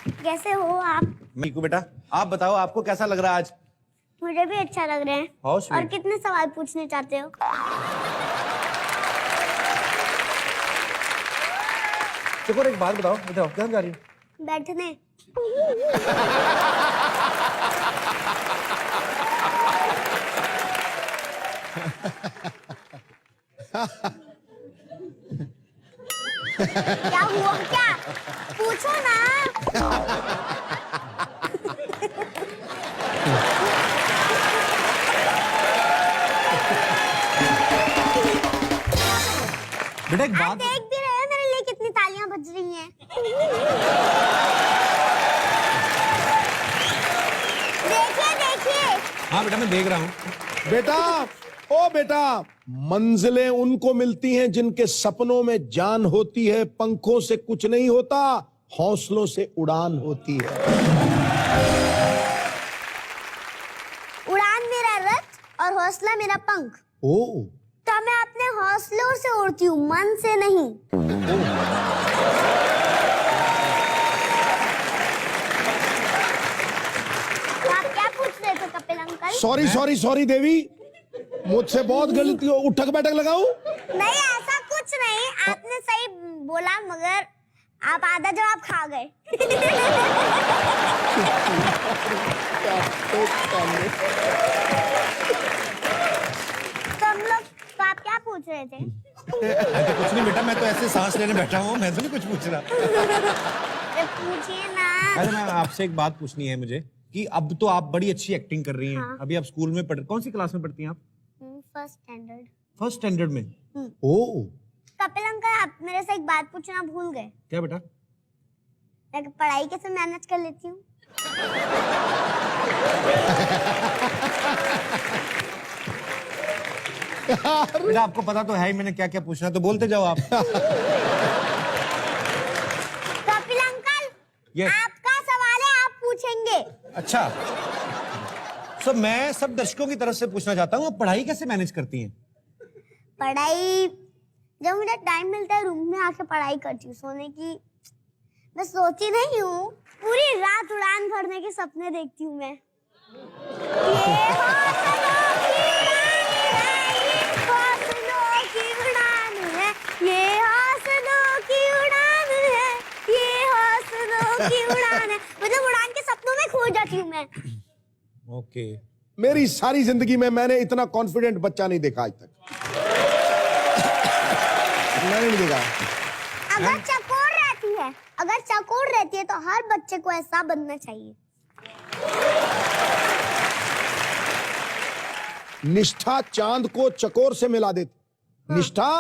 कैसे हो आप? मीकू बेटा, आप बताओ आपको कैसा लग रहा है आज? मुझे भी अच्छा लग रहा है। और कितने सवाल पूछने चाहते हो? चकोर एक बात बताओ, बताओ क्या जा रही हो? बैठने। क्या हुआ क्या? पूछो ना। बेटा एक बात देख भी रहे हो मेरे लिए कितनी तालियां बज रही हैं। देखिए देखिए। हाँ बेटा मैं देख रहा हूँ। बेटा, ओ बेटा, मंजिलें उनको मिलती हैं जिनके सपनों में जान होती है। पंखों से कुछ नहीं होता, हौसलों से उड़ान होती है। उड़ान मेरा रथ और हौसला मेरा पंख। ओ तो मैं अपने हौसलों से उड़ती हूँ, मन से नहीं। तो आप क्या पूछ रहे थे Kapil uncle? Sorry sorry sorry Devi, मुझसे बहुत गलती हो। उठक बैठक लगाऊं? नहीं ऐसा कुछ नहीं, आपने सही बोला मगर आप आधा जवाब खा गए। तुम लोग तो आप क्या पूछ रहे थे? कुछ नहीं बेटा, मैं तो ऐसे सांस लेने बैठा हूँ, मैं तो नहीं कुछ पूछ रहा। पूछिए ना। अरे मैं आपसे एक बात पूछनी है मुझे कि अब तो आप बड़ी अच्छी एक्टिंग कर रही हैं। हाँ। अभी आप स्कूल में कौन सी क्लास में पढ़ती हैं आप? First standard. फर्स्ट स्टैंडर्ड में। ओ कपिल अंकल आप मेरे से एक बात पूछना भूल गए। क्या बेटा? मैं पढ़ाई कैसे मैनेज कर लेती हूँ? बेटा आपको पता तो है ही मैंने क्या क्या पूछना, तो बोलते जाओ आप। Kapil uncle Yes. आपका सवाल है, आप पूछेंगे। अच्छा, मैं सब दर्शकों की तरफ से पूछना चाहता हूँ, पढ़ाई कैसे मैनेज करती हैं? पढ़ाई जब मुझे टाइम मिलता है रूम में आके पढ़ाई करती हूँ। सोने की मैं सोती नहीं हूँ, पूरी रात उड़ान भरने के सपने देखती हूँ मैं। ये हौसलों की उड़ान है, ये हौसलों की उड़ान है। मतलब उड़ान के सपनों में खो जाती हूँ मैं। ओके। मेरी सारी जिंदगी में मैंने इतना कॉन्फिडेंट बच्चा नहीं देखा आज तक। मैंने नहीं देखा। अगर चकोर रहती है तो हर बच्चे को ऐसा बनना चाहिए। निष्ठा चांद को चकोर से मिला देती। निष्ठा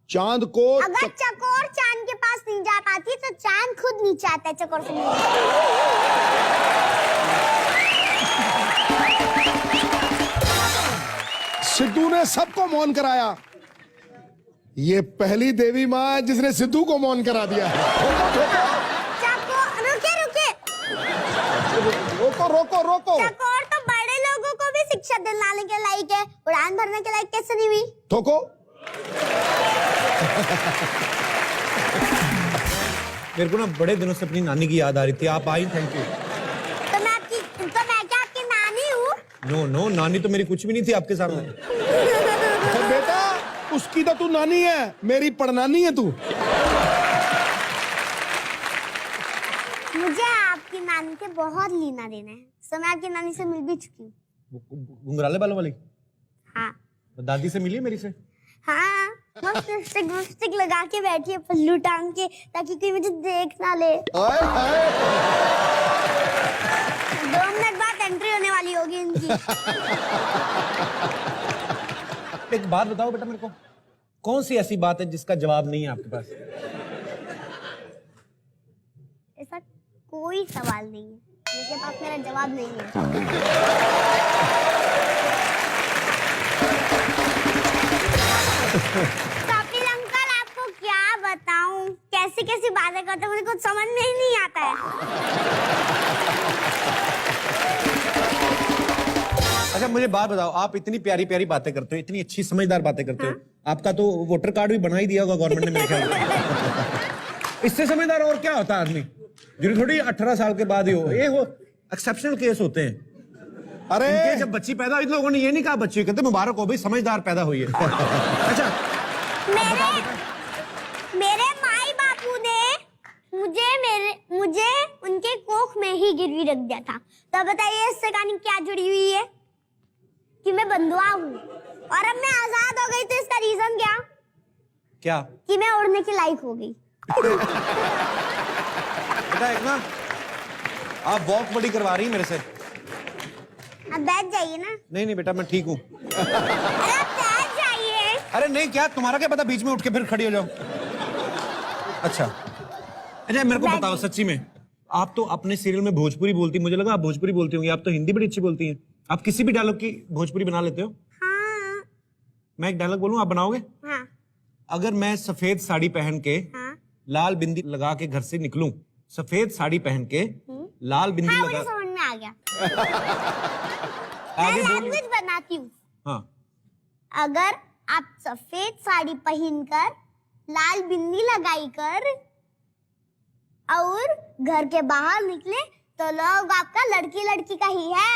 चांद को अगर चकोर चांद के पास नहीं जा पाती तो चांद खुद नीचे आता है चकोर से मिलने। सिद्धू ने सबको मौन कराया। ये पहली देवी माँ है जिसने सिद्धू को मौन करा दिया है। रोको रोको। चकोर तो बड़े लोगों को भी शिक्षा दिलाने के लायक है, उड़ान भरने के लायक कैसे नहीं हुई? ठोको। मेरे को ना बड़े दिनों से अपनी नानी की याद आ रही थी, आप आई, थैंक यू। तो मैं क्या आपकी नानी हूँ? नो, नानी तो मेरी कुछ भी नहीं थी आपके सामने। बेटा उसकी तो तू नानी है, मेरी पड़नानी है तू। मुझे आपकी नानी से बहुत लेना देना है। मैं आपकी नानी से मिल भी चुकी हूँ। घुंघराले बालों वाली? हाँ। दादी से मिली है मेरी से? हाँ, लिपस्टिक लगा के बैठी है पल्लू टांग के, ताकि कोई मुझे देख ना ले। 2 मिनट बाद एंट्री होने वाली होगी इनकी। एक बात बताओ बेटा मेरे को, कौन सी ऐसी बात है जिसका जवाब नहीं है आपके पास? ऐसा कोई सवाल नहीं है जिसके पास मेरा जवाब नहीं है। कपिल अंकल आपको क्या बताऊं, कैसी कैसी बातें करते मुझे कुछ समझ में ही नहीं आता है। अच्छा मुझे बात बताओ, आप इतनी प्यारी प्यारी बातें करते हो, इतनी अच्छी समझदार बातें करते हो, आपका तो वोटर कार्ड भी बना ही दिया होगा गवर्नमेंट ने मेरे ख्याल से। इससे समझदार और क्या होता है आदमी? जरूरी थोड़ी 18 साल के बाद ही हो, ये हो एक्सेप्शनल केस होते हैं। अरे इनके जब बच्ची पैदा हुई, लोगों ने ये नहीं कहा बच्ची, कहते मुबारक हो भाई, समझदार पैदा हुई है। अच्छा, मेरे माई बापू ने मुझे उनके कोख में ही गिरवी रख दिया था। तो बताइए इससे कहानी क्या जुड़ी हुई है कि मैं बंधुआ हूँ और अब मैं आजाद हो गई, तो इसका रीजन क्या कि मैं उड़ने की लायक हो गई। बेटा एक ना आप वॉक बड़ी करवा रही मेरे से। अब बैठ जाइए ना। नहीं बेटा मैं ठीक हूँ। अरे बैठ जाइए। अरे नहीं, क्या तुम्हारा क्या पता बीच में उठ के फिर खड़ी हो जाओ। अच्छा मेरे को बताओ सच्ची में, आप तो अपने सीरियल में भोजपुरी बोलती, मुझे लगा आप भोजपुरी बोलती होंगी। आप तो हिंदी बड़ी अच्छी बोलती हैं। आप किसी भी डायलॉग की भोजपुरी बना लेते हो? हाँ। मैं एक डायलॉग बोलूं, आप बनाओगे? हाँ। अगर मैं सफेद साड़ी पहन के लाल बिंदी लगा के घर से निकलूं, सफेद साड़ी पहन के लाल बिंदी हाँ, लगा, मुझे समझ में आ गया। आगे मैं बोलिए। लैंग्वेज बनाती हूँ। हाँ, अगर आप सफेद साड़ी पहनकर लाल बिंदी लगाई कर और घर के बाहर निकले तो लोग आपका लड़की लड़की का ही है।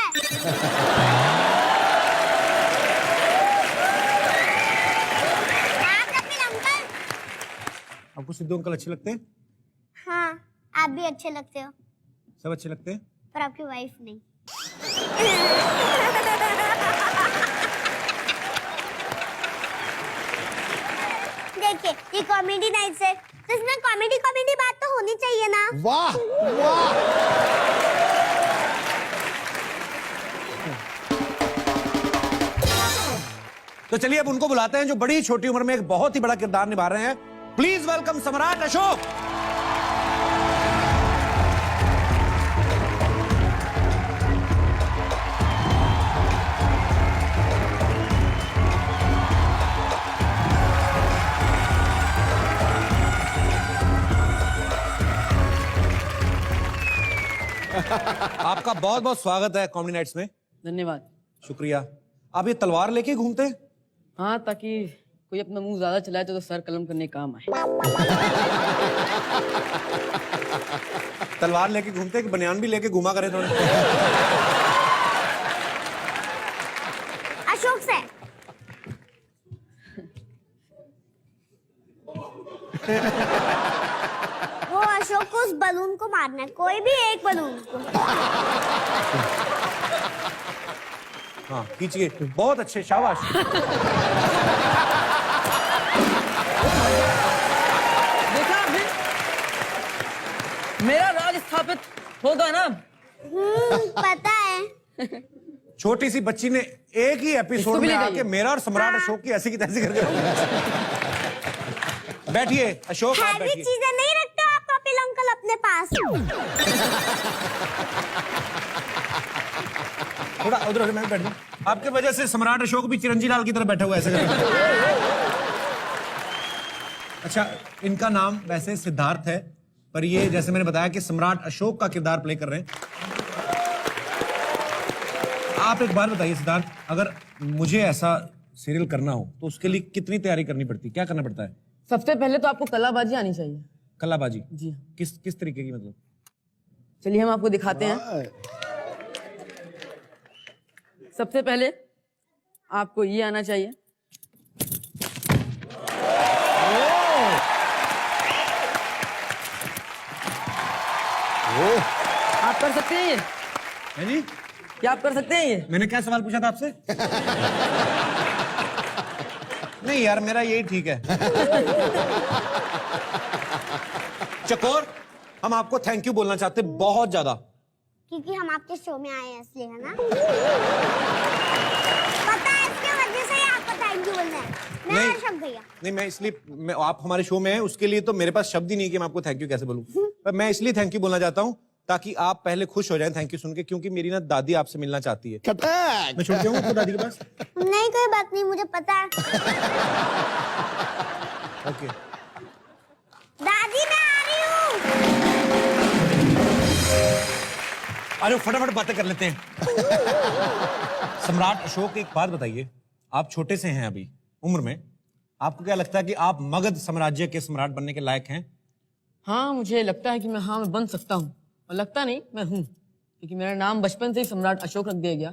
आप कपिल अंकल। आपको सिद्धू अंकल अच्छे लगते हैं? हाँ, आप भी अच्छे लगते हो, सब अच्छे लगते हैं, पर आपकी वाइफ नहीं। देखिए ये कॉमेडी नाइट है, तो इसमें कॉमेडी बात तो होनी चाहिए ना। वाह वाह। तो चलिए अब उनको बुलाते हैं जो बड़ी छोटी उम्र में एक बहुत ही बड़ा किरदार निभा रहे हैं। प्लीज वेलकम सम्राट अशोक। आपका बहुत बहुत स्वागत है कॉमेडी नाइट्स में। धन्यवाद। शुक्रिया। आप ये तलवार लेके घूमते हैं? हाँ, ताकि कोई अपना मुंह ज्यादा चलाए तो सर कलम करने काम आए। तलवार लेके घूमते हैं कि बनियान भी लेके घूमा करे थोड़े? अशोक से वो अशोक को उस बलून को मारना है, कोई भी एक बलून को। हाँ खींचिए, बहुत अच्छे, शाबाश। देखा आपने, मेरा राज स्थापित होगा ना। पता है। छोटी सी बच्ची ने एक ही एपिसोड इसको भी में ले आके जाइए। मेरा और सम्राट अशोक की ऐसी की तैसी करके बैठिए। अशोक आप हैवी बैठिए। चीजें नहीं रखते हो आप कपिल अंकल अपने पास। थोड़ा उधर हो, मैं बैठ जाऊं। आपके वजह से सम्राट अशोक भी चिरंजी लाल की तरह बैठा हुआ है ऐसे करके। अच्छा, इनका नाम वैसे सिद्धार्थ है, पर ये जैसे मैंने बताया कि सम्राट अशोक का किरदार प्ले कर रहे हैं। आप एक बात बताइए सिद्धार्थ, अगर मुझे ऐसा सीरियल करना हो तो उसके लिए कितनी तैयारी करनी पड़ती है, क्या करना पड़ता है? सबसे पहले तो आपको कलाबाजी आनी चाहिए। कलाबाजी? जी हाँ। किस तरीके की मतलब? चलिए हम आपको दिखाते हैं। सबसे पहले आपको ये आना चाहिए। आप कर सकते हैं ये? है जी? क्या आप कर सकते हैं ये? मैंने क्या सवाल पूछा था आपसे? नहीं यार, मेरा यही ठीक है। चकोर, हम आपको थैंक यू बोलना चाहते हैं बहुत ज्यादा। क्योंकि हम आपके शो में आए हैं इसलिए, है ना? पता है इसके वजह से ही आपको थैंक यू बोलना है। मैं नहीं। हर्षद भैया। नहीं, मैं इसलिए आप हमारे शो में हैं, उसके लिए तो मेरे पास शब्द ही नहीं कि मैं आपको थैंक यू कैसे बोलूं। पर मैं इसलिए थैंक यू बोलना चाहता हूं ताकि आप पहले खुश हो जाएं थैंक यू सुन के, क्योंकि मेरी ना दादी आपसे मिलना चाहती है। कटक। मैं छोड़ के आऊं आपको दादी के पास? नहीं कोई बात नहीं, मुझे पता है। ओके। दादी मैं आ रही हूँ। अरे फटाफट बातें कर लेते हैं। सम्राट अशोक, एक बात बताइए, आप छोटे से हैं अभी उम्र में, आपको क्या लगता है कि आप मगध साम्राज्य के सम्राट बनने के लायक हैं? हाँ, मुझे लगता है कि मैं बन सकता हूँ। और लगता नहीं, मैं हूँ, क्योंकि मेरा नाम बचपन से ही सम्राट अशोक रख दिया गया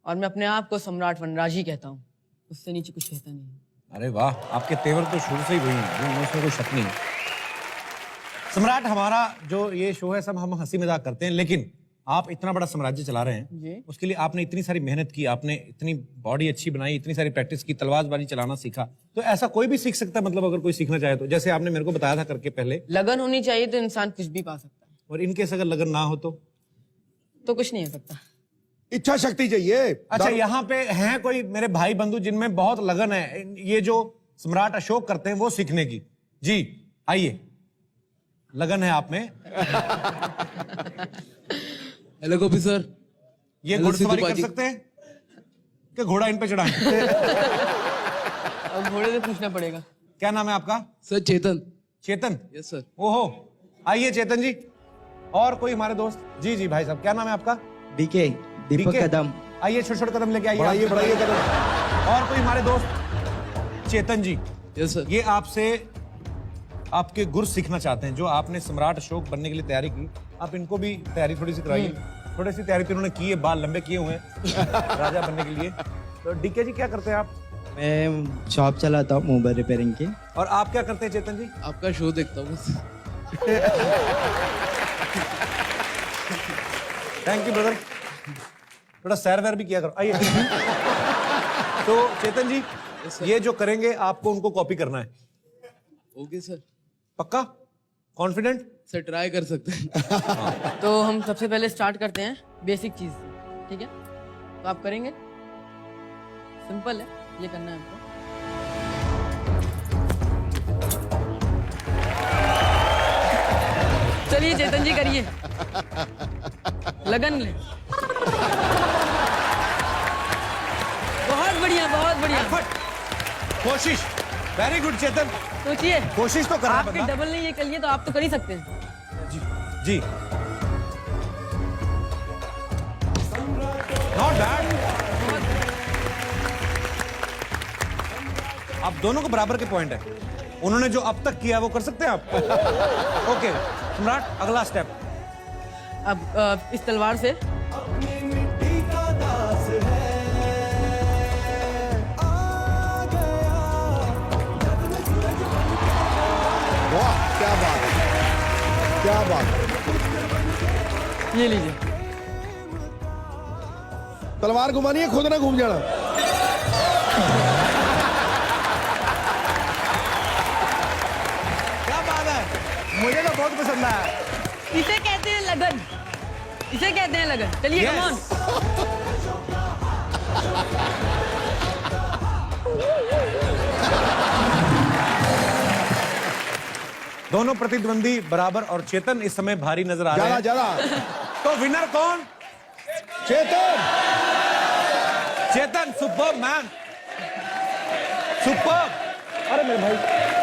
और मैं अपने आप को सम्राट वनराज ही कहता हूँ, उससे नीचे कुछ कहता नहीं। अरे वाह, आपके तेवर तो शुरू से ही वही हैं, उसमें कोई शक नहीं है। सम्राट, हमारा जो ये शो है सब हम हंसी मजाक करते हैं, लेकिन आप इतना बड़ा साम्राज्य चला रहे हैं, उसके लिए आपने इतनी सारी मेहनत की, आपने इतनी बॉडी अच्छी बनाई, इतनी सारी प्रैक्टिस की, तलवारबाजी चलाना सीखा, तो ऐसा कोई भी सीख सकता है? मतलब अगर कोई सीखना चाहे तो, जैसे आपने मेरे को बताया था करके पहले। लगन होनी चाहिए तो इंसान कुछ भी पा सकता है। और इनकेस अगर लगन ना हो तो कुछ नहीं हो सकता। इच्छा शक्ति चाहिए। अच्छा, यहाँ पे हैं कोई मेरे भाई बंधु जिनमें बहुत लगन है ये जो सम्राट अशोक करते हैं वो सीखने की? जी आइए, लगन है आप में। हेलो गोपी सर, ये हेलो घुड़सवारी कर सिद्धू सकते हैं कि घोड़ा इन पे चढ़ाएं? अब घोड़े से पूछना पड़ेगा। क्या नाम है आपका? Sir Chetan. Chetan? Yes sir. ओहो, आइए चेतन जी। और कोई हमारे दोस्त? जी जी भाई साहब, क्या नाम है आपका? डीके, दीपक डीके? कदम। आइए, छोटे छोटे कदम लेके आइए। बढ़ाइए बढ़ाइए कदम। और कोई हमारे दोस्त? चेतन जी, यस सर। ये आपसे आपके गुर सीखना चाहते हैं, जो आपने सम्राट अशोक बनने के लिए तैयारी की, आप इनको भी तैयारी थोड़ी सी कराइए। थोड़ी सी तैयारी तो उन्होंने की है, बाल लंबे किए हुए हैं राजा बनने के लिए। तो डीके जी क्या करते हैं आप? मैं शॉप चलाता हूँ मोबाइल रिपेयरिंग की। और आप क्या करते हैं चेतन जी? आपका शो देखता हूँ बस। थैंक यू ब्रदर, थोड़ा सैर वैर भी किया करो। आइए। तो चेतन जी, ये जो करेंगे आपको उनको कॉपी करना है। Okay sir. पक्का? कॉन्फिडेंट? सर ट्राई कर सकते हैं। तो हम सबसे पहले स्टार्ट करते हैं बेसिक चीज से, ठीक है? तो आप करेंगे, सिंपल है, ये करना है आपको। चलिए चेतन जी करिए, लगन ले। बहुत बढ़िया, बहुत बढ़िया। कोशिश, वेरी गुड चेतन। सोचिए, कोशिश तो कर रहा है आपके बंदा। डबल नहीं ये कर लिए तो आप तो कर ही सकते हैं। जी जी, नॉट बैड। आप दोनों को बराबर के पॉइंट है। उन्होंने जो अब तक किया वो कर सकते हैं आप। ओके सम्राट, अगला स्टेप। अब इस तलवार से वाह, क्या बात है, क्या बात है। ये लीजिए। तलवार घुमानी है, खुद ना घूम जाना। क्या बात है, मुझे तो बहुत पसंद आया। इसे कहते हैं लगन, इसे कहते हैं लगन। चलिए Yes. Come on. दोनों प्रतिद्वंदी बराबर और चेतन इस समय भारी नजर आ रहे ज्यादा हैं। ज्यादा। तो विनर कौन? चेतन। चेतन, सुपर मैन, सुपर। अरे मेरे भाई,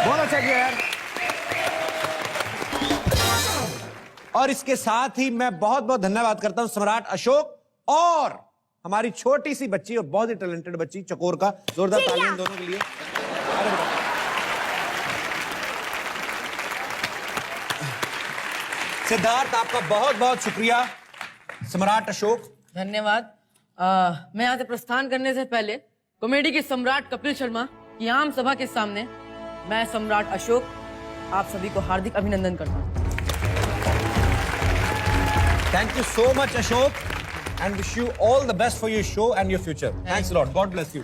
बहुत अच्छा किया यार। और इसके साथ ही मैं बहुत बहुत धन्यवाद करता हूं सम्राट अशोक और हमारी छोटी सी बच्ची और बहुत ही टैलेंटेड बच्ची चकोर का। जोरदार तालियां दोनों के लिए। अरे बेटा। सिद्धार्थ, आपका बहुत बहुत शुक्रिया। सम्राट अशोक, धन्यवाद। मैं यहाँ से प्रस्थान करने से पहले कॉमेडी के सम्राट कपिल शर्मा की आम सभा के सामने मैं सम्राट अशोक आप सभी को हार्दिक अभिनंदन करता हूँ। thank you so much Ashok and wish you all the best for your show and your future. Thanks a lot. God bless you.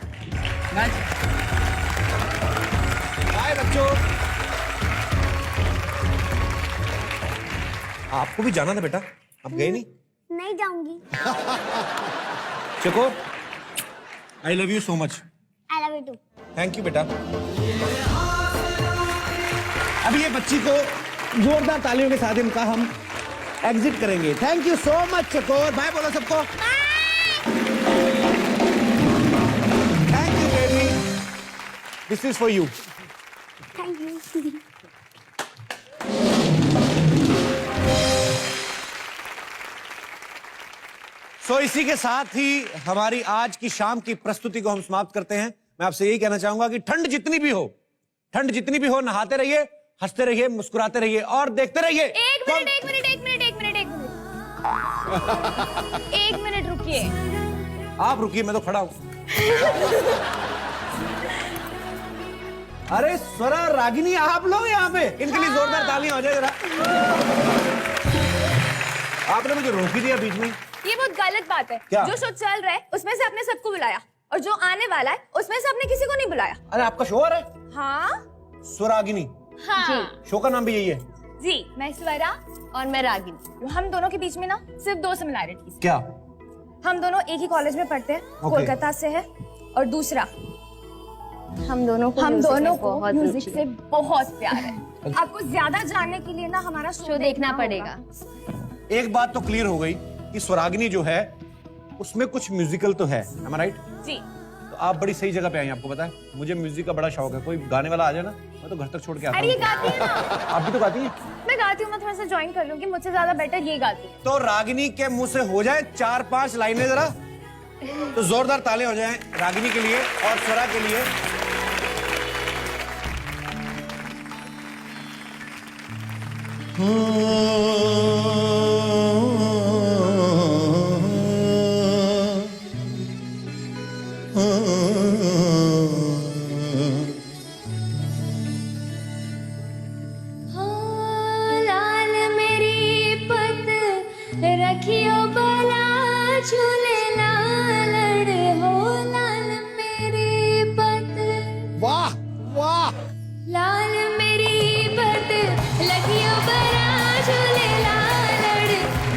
Bye बच्चों। आपको भी जाना था बेटा, आप गए नहीं? नहीं जाऊंगी। चकोर, I love you so much. I love you too. Thank you बेटा। अभी ये बच्ची को जोरदार तालियों के साथ इनका हम एग्जिट करेंगे। थैंक यू सो मच चकोर। बाय बोलो सबको। Thank you baby, this is for you. Thank you. सो इसी के साथ ही हमारी आज की शाम की प्रस्तुति को हम समाप्त करते हैं। मैं आपसे यही कहना चाहूंगा कि ठंड जितनी भी हो, नहाते रहिए, हंसते रहिए, मुस्कुराते रहिए और देखते रहिए। एक मिनट रुकिए। आप रुकिए, मैं तो खड़ा हूं। अरे स्वरा, रागिनी, आप लोग यहाँ पे, इनके लिए जोरदार तालियां हो जाए जरा। आपने मुझे रोक ही दिया बीच में। ये बहुत गलत बात है। क्या? जो शो चल रहा है उसमें से आपने सबको बुलाया और जो आने वाला है उसमें से आपने किसी को नहीं बुलाया। अरे आपका शो है? हाँ स्वरागिनी, हाँ शो का नाम भी यही है? जी, मैं स्वरा और मैं रागिनी। हम दोनों के बीच में ना सिर्फ 2 सिमिलैरिटीज। क्या? हम दोनों एक ही कॉलेज में पढ़ते हैं, कोलकाता से है। और दूसरा, हम दोनों को म्यूजिक से बहुत प्यार है। आपको ज्यादा जानने के लिए ना हमारा शो देखना पड़ेगा। एक बात तो क्लियर हो गई कि स्वरागिनी जो है उसमें कुछ म्यूजिकल तो है, am I right? जी। तो आप बड़ी सही जगह पे आई हैं, आपको पता है मुझे म्यूजिक का बड़ा शौक है। कोई गाने वाला आ जाए ना, मैं तो घर तक छोड़ के आता अरे हूं। ये गाती है ना। आप भी तो गाती हैं? मैं गाती हूँ, मैं थोड़ा सा ज्वाइन कर लूंगी, मुझसे ज्यादा बेटर ये गाती है। तो रागिनी के मुंह से हो जाए 4-5 लाइनें जरा, तो जोरदार ताले हो जाएं रागिनी के लिए और स्वरा के लिए। लाल मेरी पत रखियो बला झूले लालड़ हो। लाल मेरी पत, वाह वाह। लाल मेरी पत लखियो बला झूले लालड़।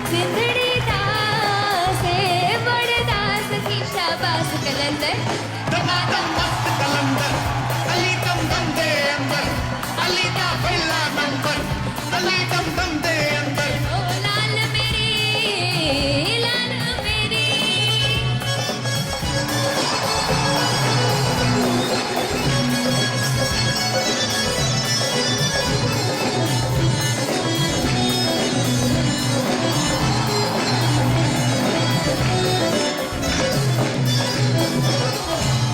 सिंधड़ी दास है बड़ दास की शाबाश कलंदर। ओ लाल मेरी, लाल मेरी।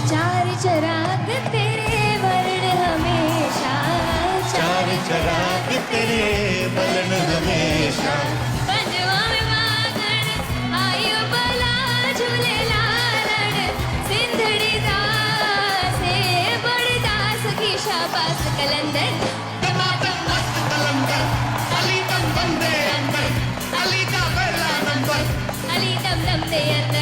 चार चराग तेरे वर्ण हमेशा। चार चराग तेरे वर्ण हमेशा। पंजवा में वागण आयु बला झूले लालड़। सिंधड़ी दास है बड़ दास की शाबाश कलंदर। अली दम दम दे अंदर।